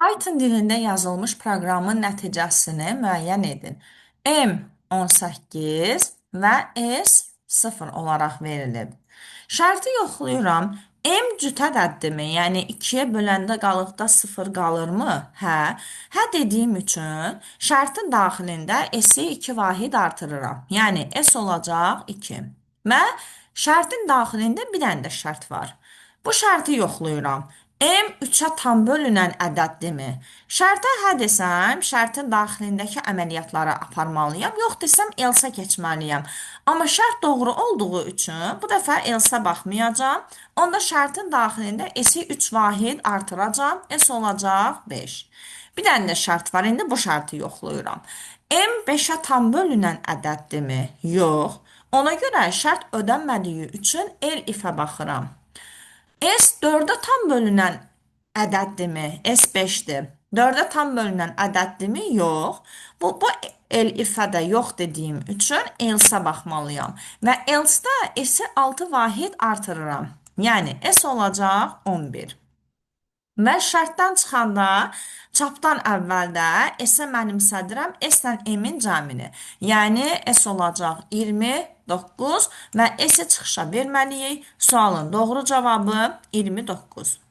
Python dilində yazılmış proqramın nəticəsini müəyyən edin. M18 və S0 olaraq verilib. Şərti yoxlayıram. M cüt ədəddirmi? Yəni 2-yə böləndə qalıqda 0 qalırmı? Hə. Hə dediyim üçün şərtin daxilində S-i 2 vahid artırıram. Yəni S olacaq 2. Və şərtin daxilində bir dənə də şərt var. Bu şərti yoxlayıram. M 3-ə tam bölünən ədəddirmi? Şərtə hə desəm, şərtin daxilindəki əməliyyatları aparmalıyam, yox desəm else keçməliyəm. Amma şərt doğru olduğu üçün bu dəfə else baxmayacağam. Onda şərtin daxilində s-i 3 vahid artıracağam. S olacaq 5. Bir dənə də şərt var. İndi bu şərti yoxlayıram. M 5-ə tam bölünən ədəddirmi? Yox. Ona görə şərt ödənmədiyi üçün elifə baxıram. S 4'e tam bölünen ədəddirmi? S 5'dir. 4'e tam bölünen ədəddirmi? Yox. Bu el ifade yox dediyim üçün else baxmalıyam. Və else-də S'i 6 vahid artırıram. Yəni S olacaq 11. Və şərtdən çıxanda çapdan əvvəldə S-ə mənimsədirəm S-lə M-in cəmini. Yəni S olacaq 29 və S-i çıxışa verməliyik. Sualın doğru cavabı 29.